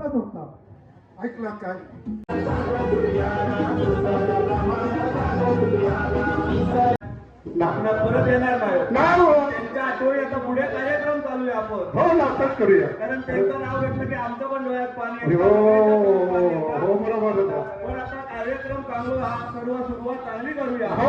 आपलाच होता. ऐकला काय? परत येणार नाही हो. त्यांच्या आठवणी आता पुढे कार्यक्रम चालू आहे आपण. हो नाटक करूया. कारण त्यांचं नाव घेतलं की आमचं पण डोळ्यात पाणी हो हो बरोबर. पण आता कार्यक्रम चालू हा सर्व सुरुवात चांगली करूया.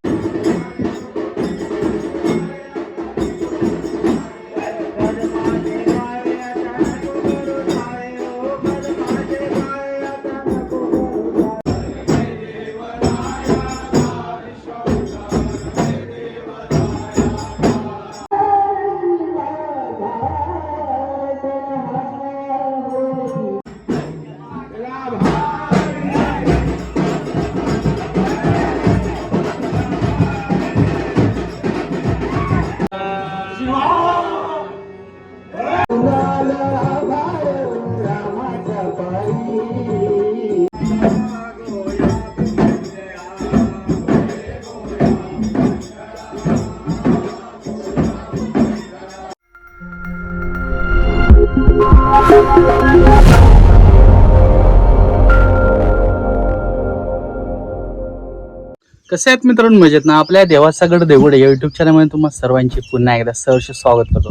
कसे आहेत मित्रांनो, मजेत ना? आपल्या देवासागड देवगड या युट्यूब चॅनलमध्ये तुम्हाला सर्वांची पुन्हा एकदा सहर्ष स्वागत करतो.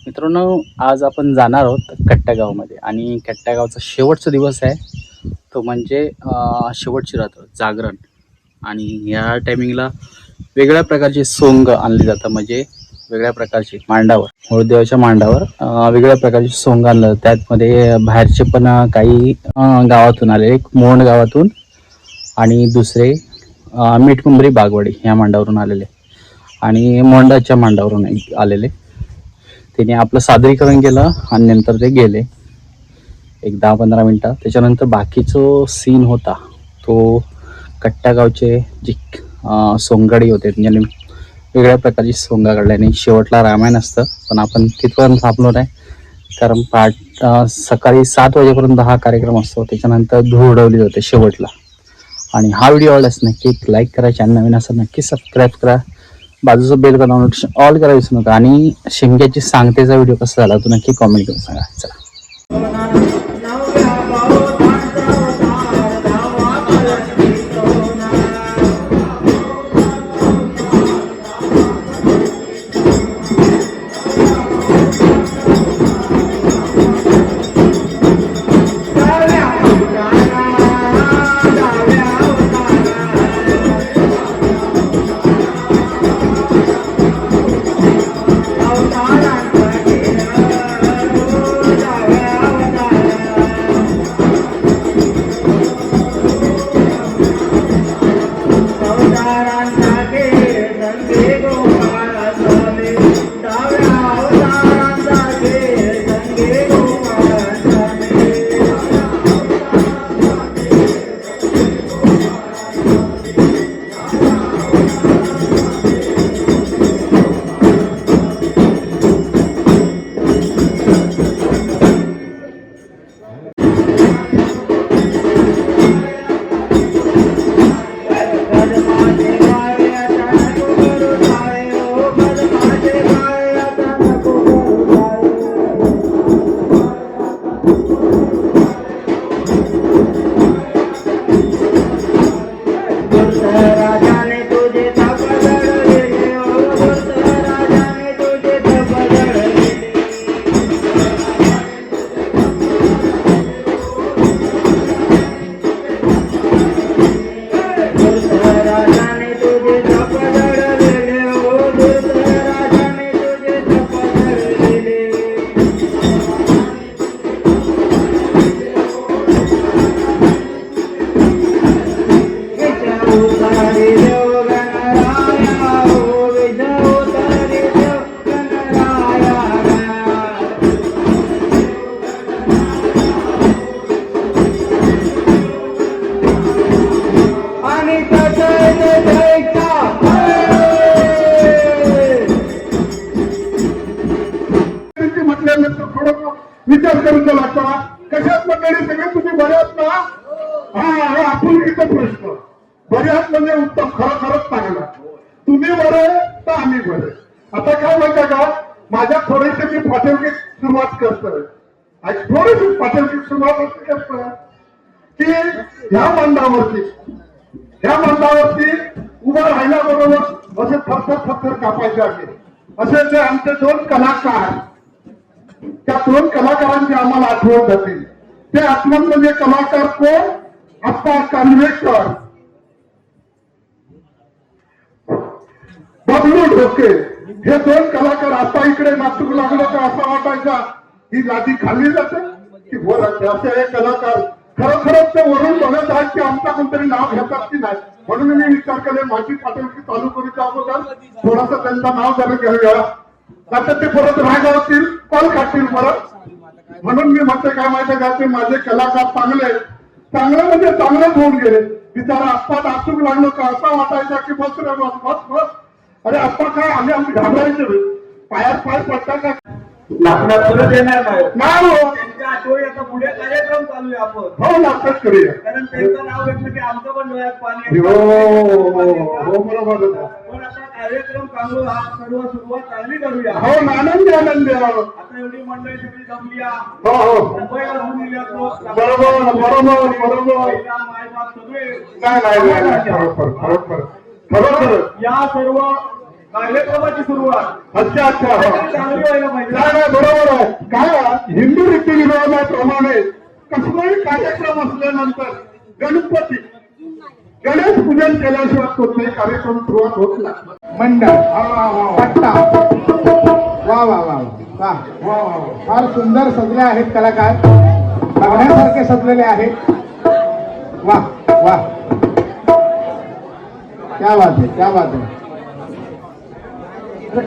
मित्रांनो, आज आपण जाणार आहोत कट्ट्यागावमध्ये आणि कट्ट्यागावचा शेवटचा दिवस आहे, तो म्हणजे शेवटची रात्र जागरण. आणि या टायमिंगला वेगळ्या प्रकारचे सोंग आणले जातात, म्हणजे वेगळ्या प्रकारचे मांडावर, मूळदेवाच्या मांडावर वेगळ्या प्रकारचे सोंग आणलं. त्यातमध्ये बाहेरचे पण काही गावातून आले, एक मोंड गावातून आणि दुसरे मिठमुंबरी बागवाडी ह्या मांडावरून आलेले आणि मोंडाच्या मांडावरून आलेले. त्याने आपलं सादरीकरण केलं आणि नंतर ते गेले एक 10-15 मिनटं. त्याच्यानंतर बाकीचं सीन होता तो कट्ट्यागावचे जे सोंगाडी होते त्यांनी वेगळ्या प्रकारची सोंगा काढल्याने शेवटला रामायण असतं. पण आपण तिथपर्यंत थांबलो नाही, कारण सकाळी 7 वाजेपर्यंत हा कार्यक्रम असतो. त्याच्यानंतर धूळ उडवली जाते शेवटला. आणि हा व्हिडिओ आवडल्यास नक्की लाईक करा, चॅनल नवीन असेल नक्की सबस्क्राईब करा, बाजूचं बेल का नोटिफिकेशन ऑल करा विसरू नका. आणि शिमग्याची सांगतेचा व्हिडिओ कसा झाला तो नक्की कॉमेंट करून सांगा. चला. विचार करून लागतो. कशात मंडळी सगळे तुम्ही बऱ्यात ना? हा आपुलकीचा प्रश्न. बऱ्यात म्हणजे उत्तम, खरंच चांगला. तुम्ही बरे तर आम्ही बरे. आता काय म्हणता का, माझ्या थोडेसे मी फाटेवकी सुरुवात करतोय. आणि थोडीशी पातळची सुरुवात असते कसं की ह्या मंदावरती उभं राहिल्याबरोबर असे थरथर कापायचे आहे. असे जे आमचे 2 कलाकार, त्या 2 कलाकारांची आम्हाला आठवण जाते. ते आठवण म्हणजे कलाकार कोण? आप्पा कानवेकर, बबलू ढोके. हे 2 कलाकार आता इकडे नाटक लागलं तर असं वाटायचा ही गादी खाल्ली जाते की वर असते. असे हे कलाकार खरोखरच ते वरून बघत आहेत की आमचा कोणतरी नाव घेतात की नाही. म्हणून मी विचार केले माझी पाठवणी चालू करूच्या अगोदर थोडासा त्यांचं नाव जरा घेऊया. आता ते परत रागावतील, कॉल खातील परत. म्हणून मी म्हणते काय माहिती का, ते माझे कलाकार चांगले म्हणजे चांगलेच होऊन गेले. बिचारा आप्पा नाचूक लागलो का असा वाटायचा की बस रे बस. अरे आप्पा काय आम्ही घाबरायचे, पायात पाय पडता का नाचण्यात परत येणार नाही. हो. त्यांच्या आठवणी आता पुढे कार्यक्रम चालू आहे आपण. हो नाटक करूया. कारण त्यांचं नाव घेतलं की आमचं पण डोळ्यात पाणी हो बरोबर. पण आता कार्यक्रम चालू हा सर्व सुरुवात चांगली करूया. हो आनंदी आता एवढी मंडळी सगळी जमली हो बरोबर माय बाप सगळे नाही खरोखर या सर्व कार्यक्रमाची सुरुवात अच्छा चांगली व्हायला पाहिजे. नाही बरोबर आहे. काय हिंदू रीतिरिवाजाप्रमाणे कसलाही कार्यक्रम असल्यानंतर गणेश पूजन केल्याशिवाय कोणताही कार्यक्रम सुरुवात होत नाही. मंडळ पट्टा वा वा वा वा वा फार सुंदर सजले आहेत कलाकार, बघण्यासारखे सजलेले आहेत. वा वा क्या बात आहे, क्या बात आहे.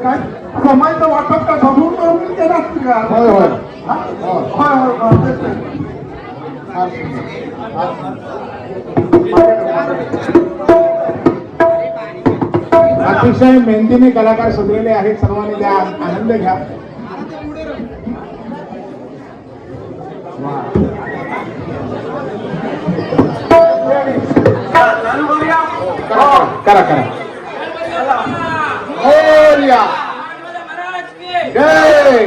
काय समायचं वाटत का घडून ते नसते का? होय होय फार अतिशय मेहनतीने कलाकार सजलेले आहेत. सर्वांनी द्या, आनंद घ्या. चालू करूया. करा करा. मोरया. जय.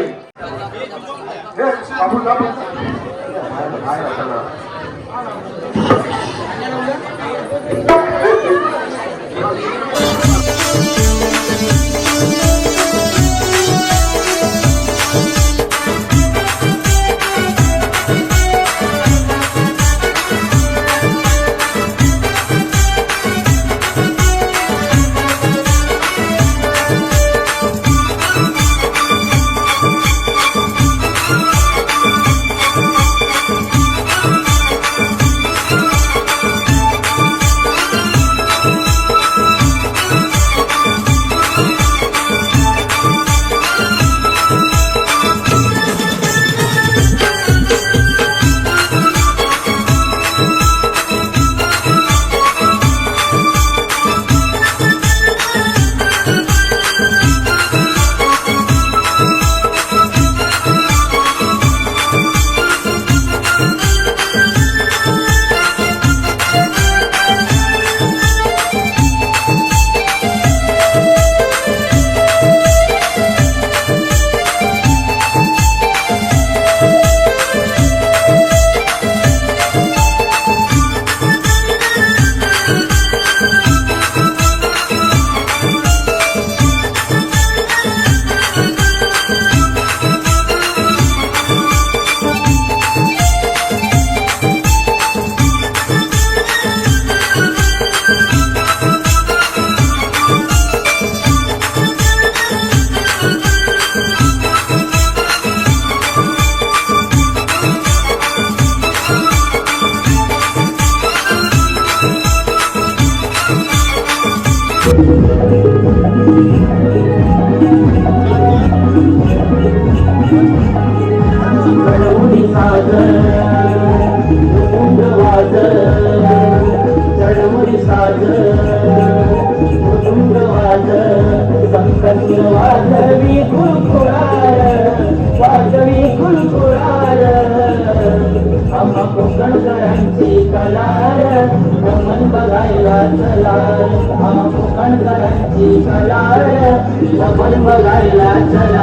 बघायला चला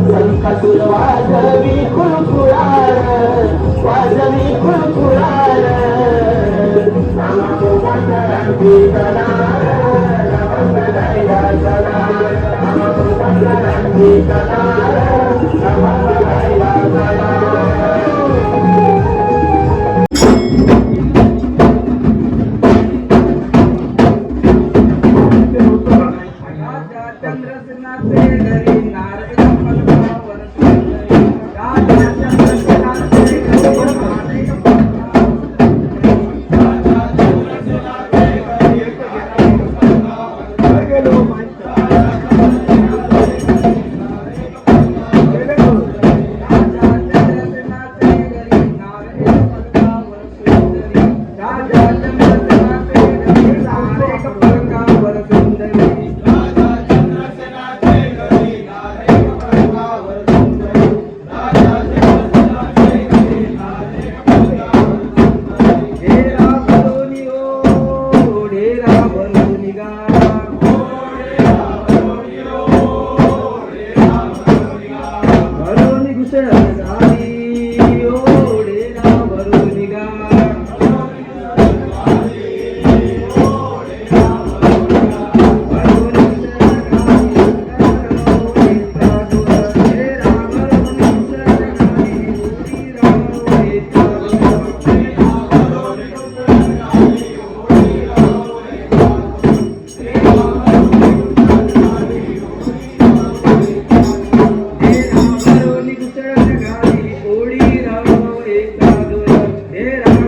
संकटुर वाजवी खुळखुळार वाजवी खुळखुळार नामाको पंढरांची कलार नमन गायला चलार नामाको पंढरांची कलार नमन गायला चलार चंद्रसेनाचे घरी नारद पल्लवावर सुंदरी राजा चंद्रसेनाचे घरी नारद पल्लवावर सुंदरी हे राम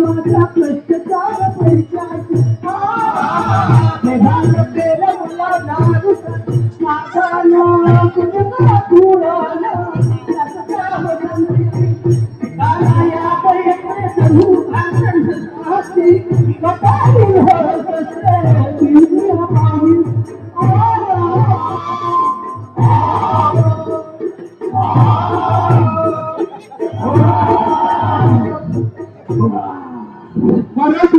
माझ्या कष्टकार पैशाची मेघान केलं मला दारू माझा कुठं पुराला या पैसे सलू आसी बताई हो बऱ्याच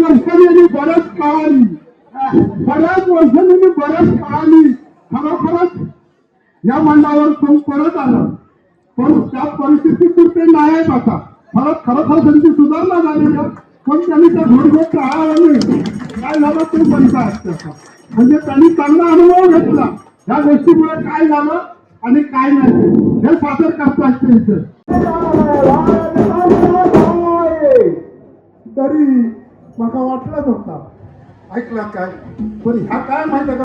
वर्षांनी बऱ्याच काळानी खरोखरच या मंडावर तो परत आला, पण त्या परिस्थितीतून ते नाही आहेत आता. खरोखर त्यांची सुधारणा झाली आहे, पण त्यांनी त्या घोडघोड टाळावा नाही. काय झालं ते म्हणतात त्याचा, म्हणजे त्यांनी चांगला अनुभव घेतला या गोष्टीमुळे काय झालं आणि काय नाही हे सादर करता येते. तरी मला वाटलंच होता, ऐकला काय, पण ह्या काय माहिती का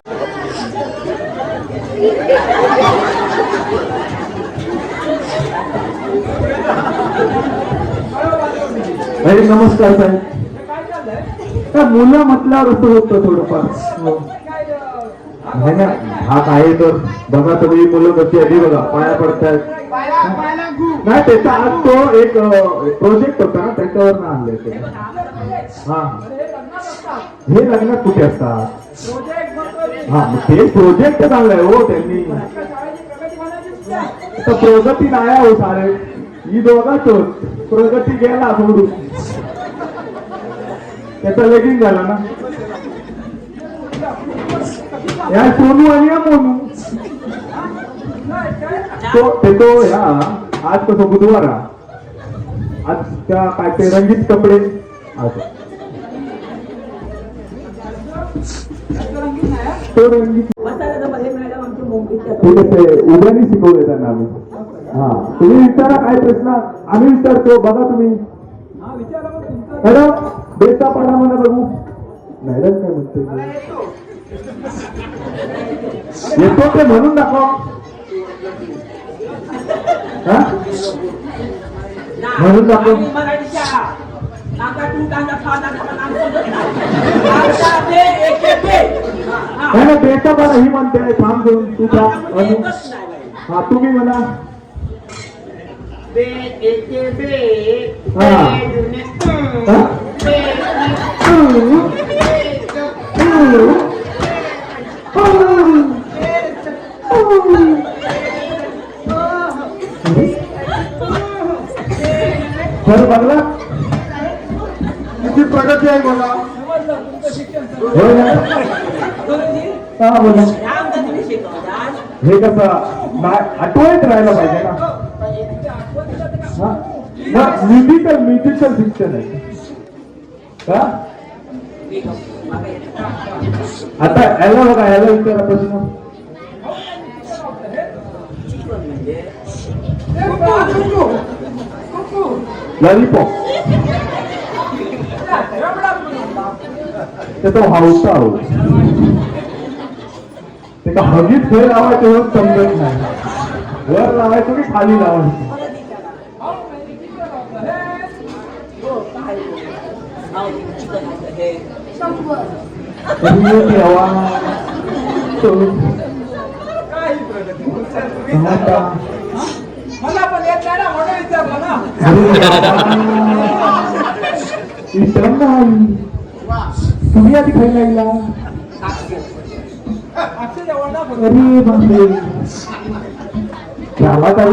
नमस्कार साहेब. त्या मुलं म्हटल्यावर असं होतं थोडंफार. नाही ना, भाग आहे तर बघा तुम्ही मुलं कशी आधी बघा पाया पडतायत. नाही त्याचा आज तो एक प्रोजेक्ट होता ना त्याच्यावर ना आणले ते. हा हे लग्नात कुठे असतात. हा ते प्रोजेक्ट चांगलाय हो त्यांनी. तर प्रगती नाही हो सारे ही दोघाच प्रगती गेला सोडून त्याचा लगीन झाला ना. या सोनू आणि या मोनू तो ह्या आज कसं बुधवार आज त्या काय ते रंगीत कपडे तो रंगीत उद्यानी शिकवले त्यांना आम्ही. हा तुम्ही विचारा काय प्रश्न आम्ही विचारतो बघा तुम्ही. मॅडम बेटा पाडा मला बघू. मॅडम काय म्हणते येतो ते म्हणून दाखव. म्हणून दाखव. नाही बेटा पाडा ही म्हणते थांब घेऊन तुझा. हा तुम्ही म्हणा. बरं बघला किती प्रगती आहे बघा. हो ना. हा बोला. हे कसं आठवणीत राहायला पाहिजे ना. म्युझिकल शिक्षण आहे का. आता याला बघा याला विचारा प्रश्न. लॉलीपॉप तो हाऊसचा हो ते का हगीत खेळ लावायचं होत समजत नाही. वर लावायचं की खाली लावायचं. मला पण येत नाही ना म्हणून विचारलं ना. तुम्ही आधी खायला लागला. अरे बापरे त्याला काय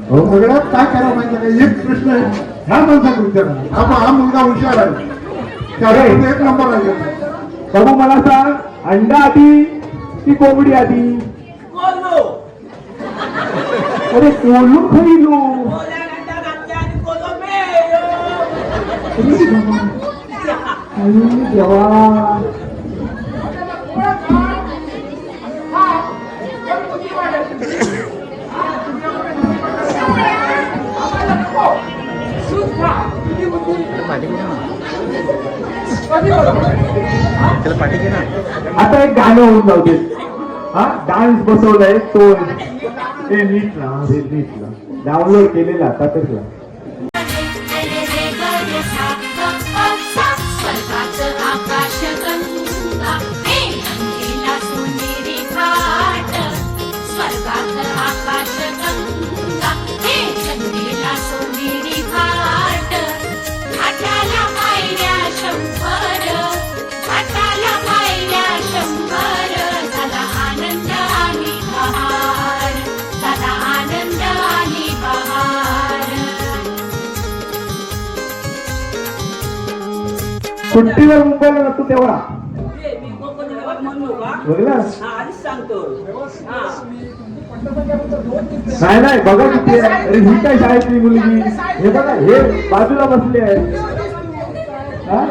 हो सगळ्यात काय करावं माहिती का. एक प्रश्न आहे ह्या माणसाला विचारा. हा मुलगा हुशार आहे त्याला एक नंबर आहे. बाबू मला सांग अंडा आधी की कोंबडी आधी. अरे कोल्हू खरीलो. देवा आता एक गाणं होऊन जाऊ दे. हा डान्स बसवलाय तो नीट ना डाउनलोड केलेला आता सुट्टीवर मुंबईला जातो तेव्हा मी कोकणी गावात म्हणलो का बघलास हा आधीच सांगतो हा नाही नाही बघा किती आहे. अरे ही काय शाळेतली मुलगी हे बघा हे बाजूला बसले आहे हा?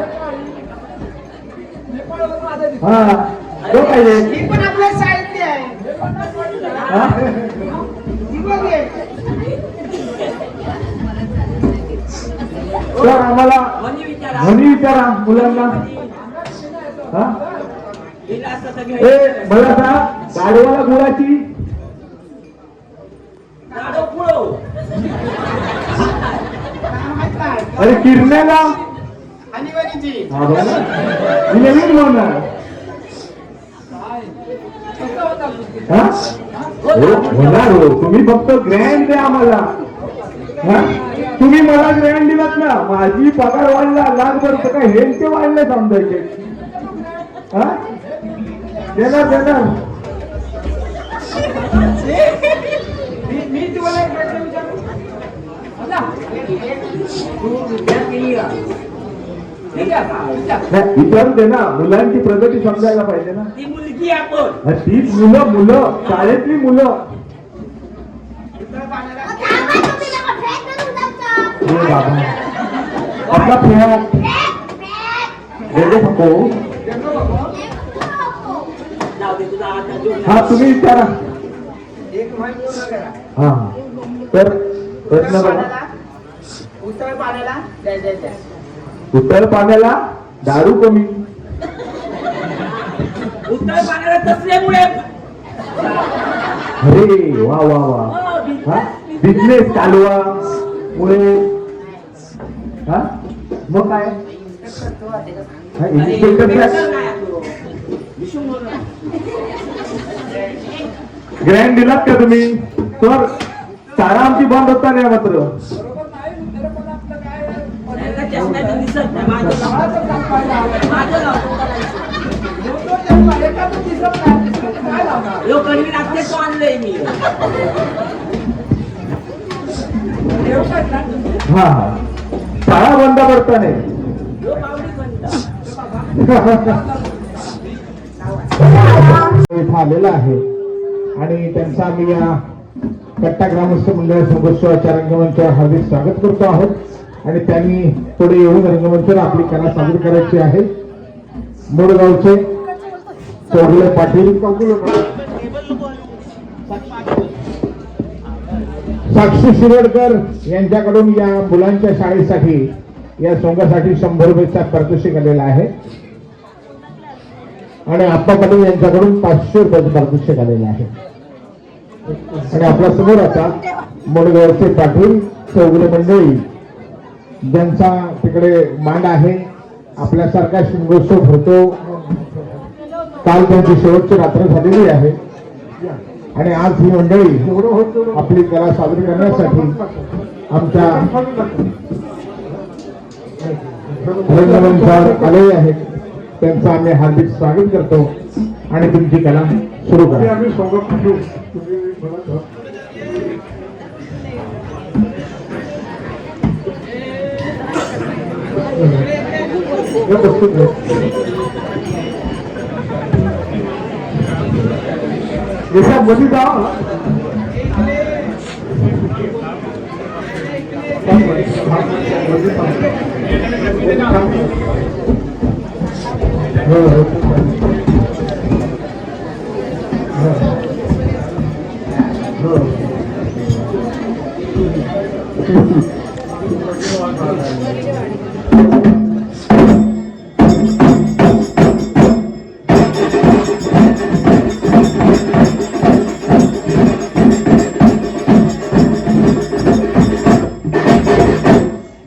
हा तो काय आहे? ही पण आपल्या शाळेतली आहे. हा? ही बघ हे. तर आम्हाला म्हणी विचारा म्हणी विचारा मुलांना हा हिला असं तर ए घ्यायचं मला सांग गाडवाला गुळाची गाडो पुळव अरे किरण्याला आणि वरीची. हा बघा ना. मी नवीन म्हणणार हा? होणार हो तुम्ही फक्त ग्रँड द्या आम्हाला हा? तुम्ही मला ग्रँड दिलात ना माझी पगार वाढला लाखभर तर काय हेल्थ वाढले समजायचे हा देणार देणार मी तुम्हाला एक प्रश्न विचारू? तू विद्यार्थी का? ठीक आहे का? विचार. नाही, विचारू दे ना मुलांची प्रगती समजायला पाहिजे ना ती मुलगी आपण हा, तीच मुलं शाळेतली मुलं हे बाबा आपला फ्लॅट देतो नको जाऊ दे तुझा आता जोड हा तुम्ही विचारा एक माहिती पूर्ण करा. हा तर प्रश्न बघा उसळ पाण्याला द्या द्या द्या. उत्तर पाण्याला दारू कमी उत्तर पाण्याला तसल्यामुळे अरे वा वा वा हा बिझनेस चालवा मुळे हा मग काय हा, एज्युकेशन ग्रँड दिलात का तुम्ही तर शाळा आमची बंद होता नाही मात्र चष्म्याचं दिसत नाही माझं लोकांनी लागते तो आणलंय मी हा हा शाळा बंद पडता नाही लोक आवडी म्हणतात इथं आलेला आहे आणि त्यांचा आम्ही या कट्टा ग्रामस्थ मंडळ संघोत्सवाच्या रंगमंचावर हार्दिक स्वागत करतो आहोत आणि त्यांनी पुढे येऊन रंगमंचावर आपली कला सादर करायची आहे. मोडगावचे चौगुले पाटील साक्षी शिरोडकर यांच्याकडून या मुलांच्या शाळेसाठी या सोंगासाठी 100 रुपयाचा पारितोषिक आलेला आहे आणि आप्पा पाटील यांच्याकडून 500 रुपयाचं पारितोषिक आलेलं आहे. आणि आपल्या समोर आता मोडगावचे पाटील चौगुले मंडळी ज्यांचा तिकडे मांड आहे आपल्यासारखा शिमगोत्सव भरतो. काल त्यांची शेवटची रात्र झालेली आहे आणि आज ही मंडळी आपली कला सादर करण्यासाठी आमच्या रंगमंचावर आले आहेत. त्यांचं आम्ही हार्दिक स्वागत करतो आणि तुमची कला सुरू करा. मध्ये जावा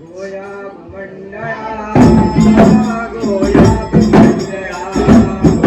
गोया मंडळा गोया मंडळा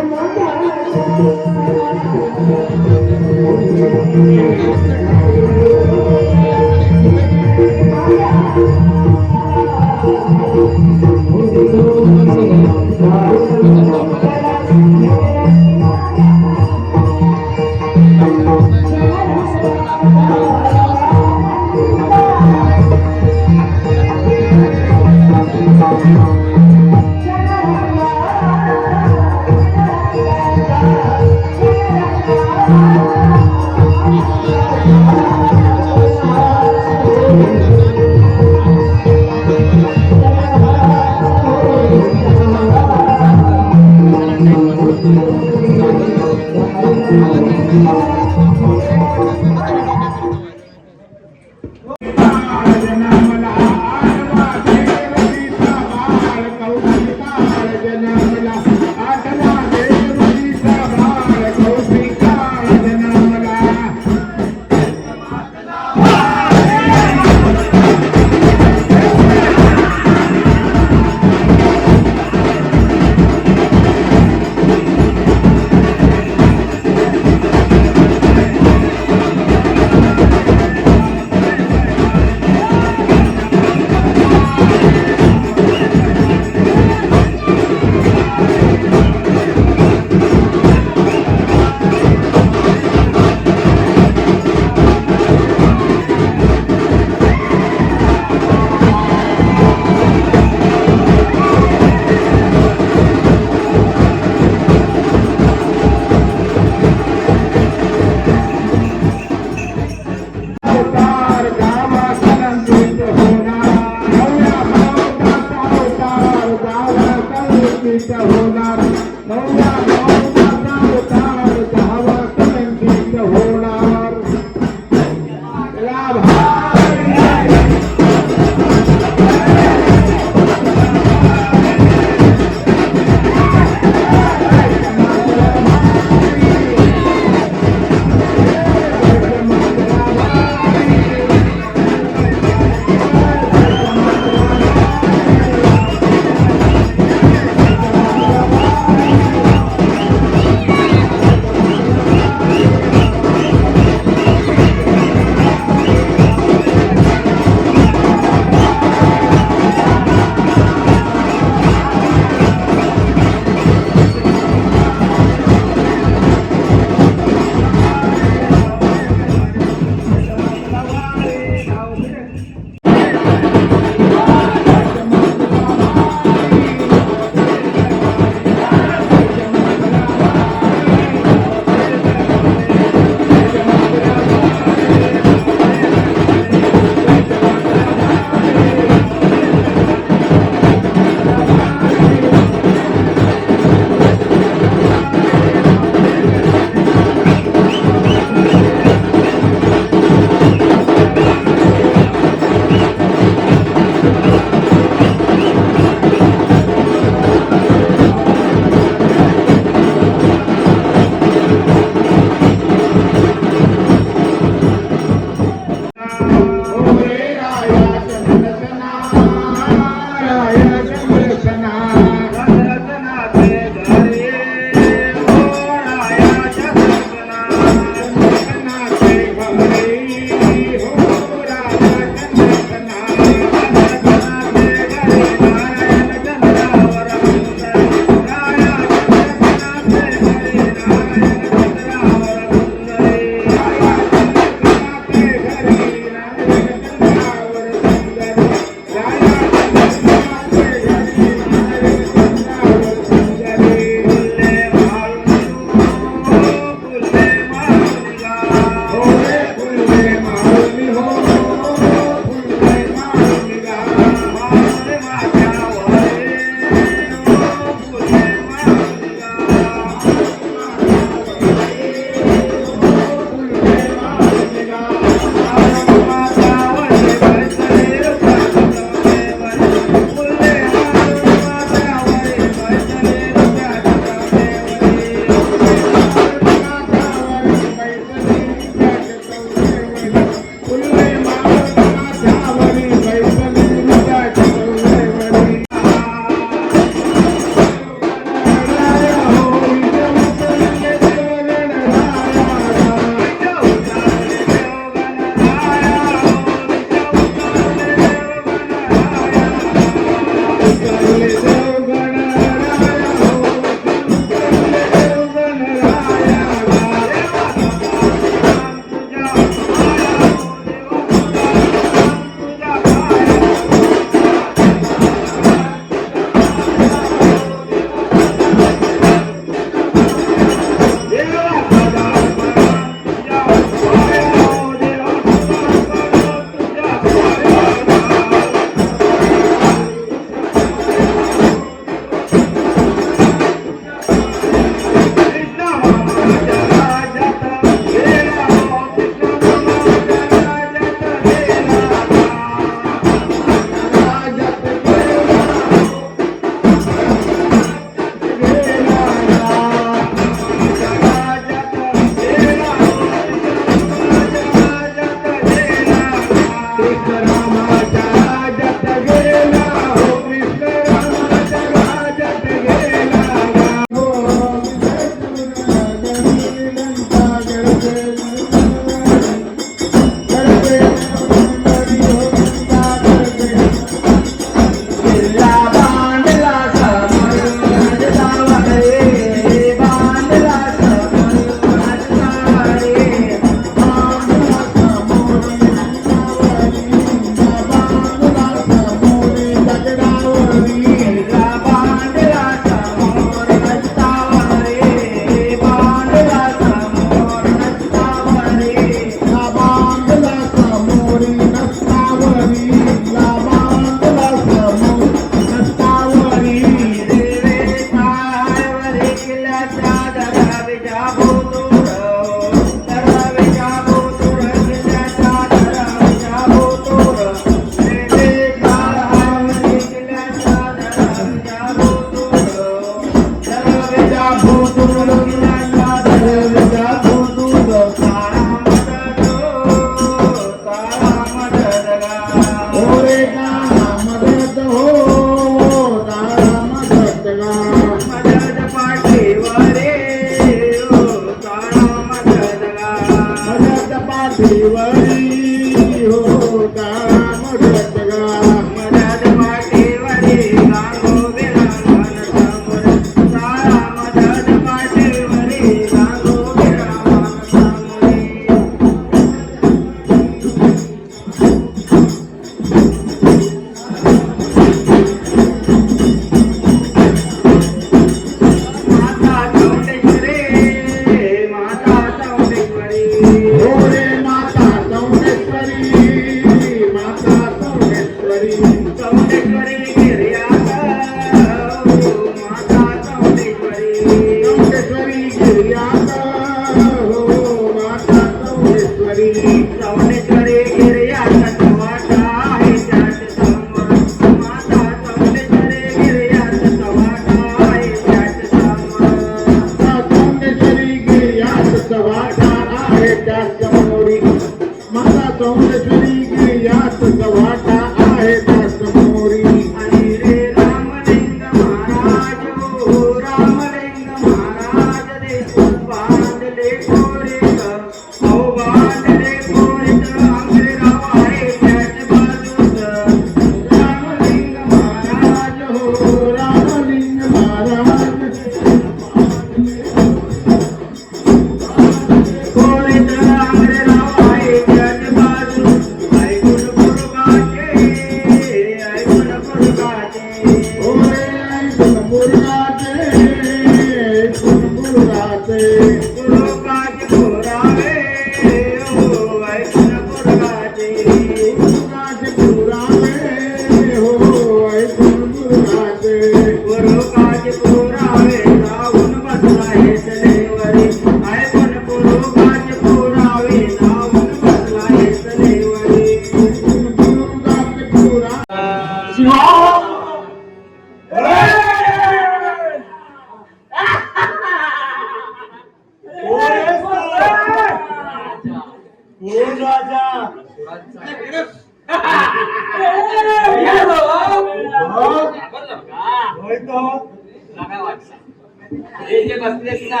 हे जे बसलेत ना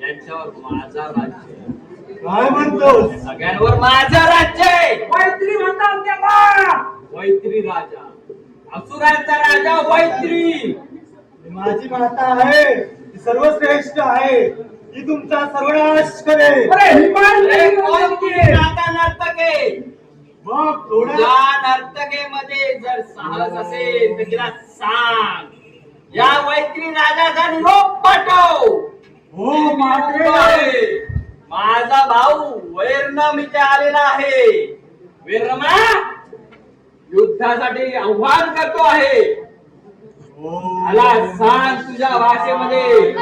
यांच्यावर माझा राज्य काय म्हणतो? सगळ्यांवर माझा राज्य आहे. मैत्री म्हणतात त्याला मैत्री राजा असुरांचा राजा मैत्री. माझी माता आहे ती सर्वश्रेष्ठ आहे ती तुमचा सर्वनाश करेल. माता नर्तक आहे. मग थोडं या नर्तकेमध्ये जर साहस असेल तर तिला सांग या मैत्री राजाचा निरोप पाठव. हो माते. माझा भाऊ वैरनम इथे आलेला आहे. वैरमा युद्धासाठी आव्हान करतो आहे. मला सांग तुझ्या भाषेमध्ये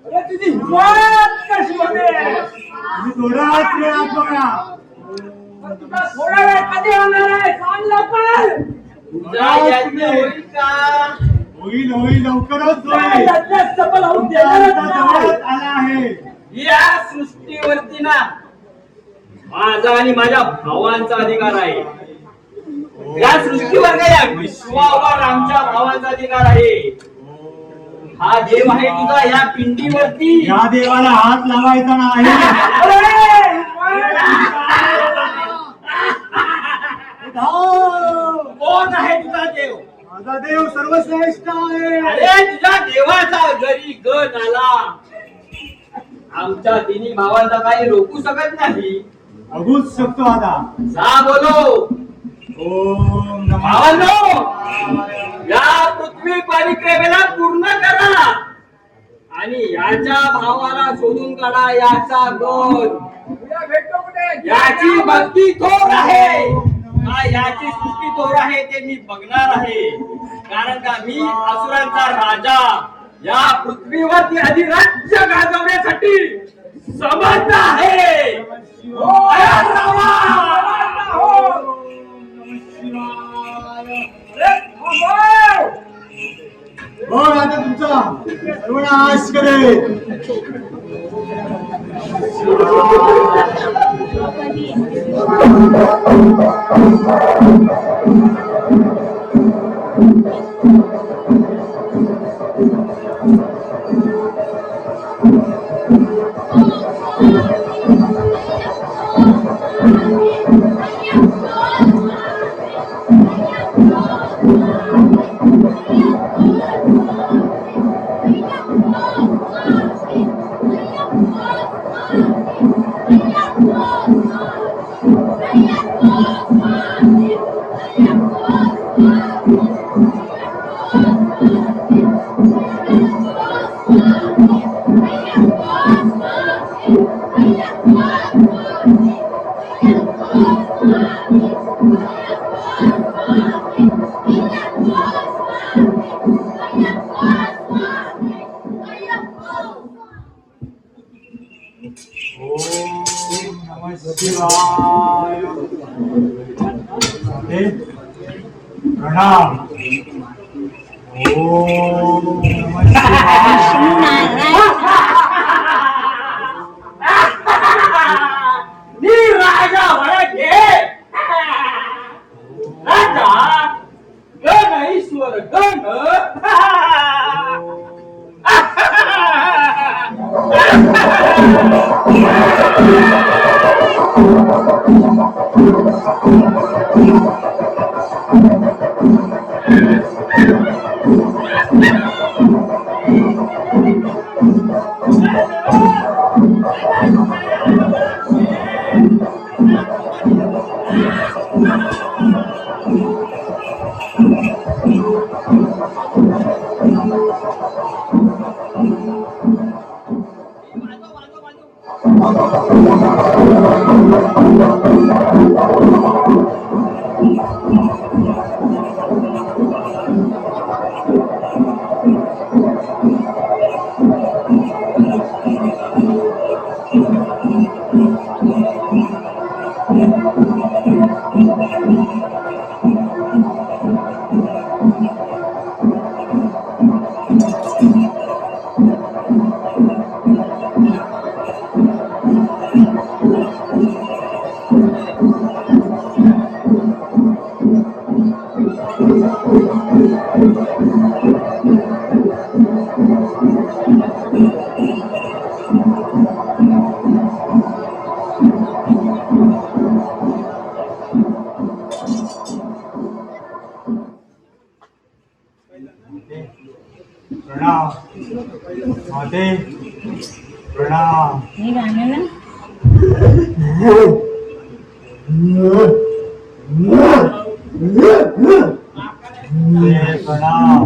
तू तुझी हिंमत कशी होते? थोडा तुला थोडा वेळ कधी होणार आहे सांग लवकर. तुझा यज्ञ होईल का? होईल होईल लवकरच तुझा होईल. यज्ञ सफल होऊन देणारच नाही. आला आहे. या सृष्टीवरती ना माझा आणि माझ्या भावांचा अधिकार आहे. या सृष्टीवर नाही या विश्वावर आमच्या भावांचा अधिकार आहे. हा देव आहे तुझा या पिंडीवरती. या देवाला हात लावायचा नाही. कोण आहे तुझा देव? माझा देव सर्वश्रेष्ठ आहे. अरे तुझ्या देवाचा घरी गण आला. आमच्या तिन्ही भावांचा काही रोखू शकत नाही. बघूच शकतो आता. जा बोलो. ओम नमः भावांनो या पृथ्वी परिक्रमेला पूर्ण करा आणि याच्या भावाला शोधून काढा. याचा गण याची भक्ती थोर आहे का याची सृष्टी थोर आहे ते मी बघणार आहे. कारण का मी असुरांचा राजा या पृथ्वीवरती अधिराज्य गाजवण्यासाठी समर्थ आहे. प्रणाम. ओम नमः शिवाय. मी राजा वडके राजा गणेश्वर गण प्रणाम. माते प्रणाम. हे गाणं ना प्रणाम.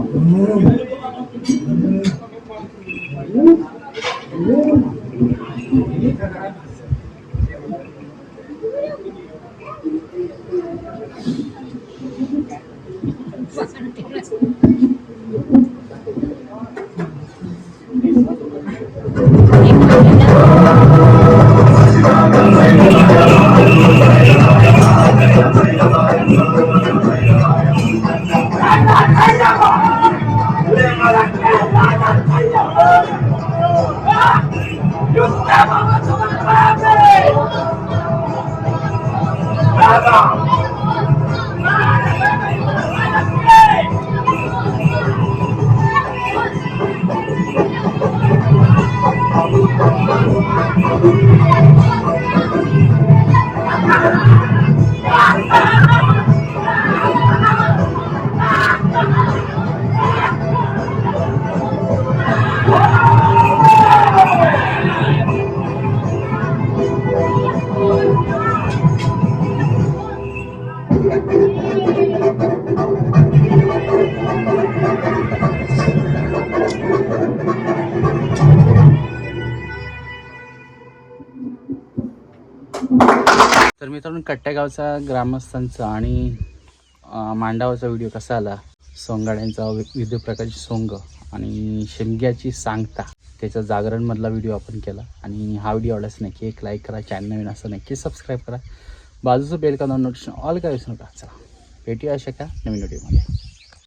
तर मित्रांनो कट्ट्यागावचा ग्रामस्थांचा आणि मांडावरचा व्हिडिओ कसा आला, सोंगाड्यांचा विविध प्रकारची सोंग आणि शिमग्याची सांगता त्याचा जागरणमधला व्हिडिओ आपण केला. आणि हा व्हिडिओ आवडल्यास नक्की एक लाईक करा, चॅनल नवीन असं नक्की सबस्क्राईब करा, बाजूचं बेल का नोटिफिकेशन ऑल का विसरू नका. चला भेटूया अशा का नवीन व्हिडिओमध्ये.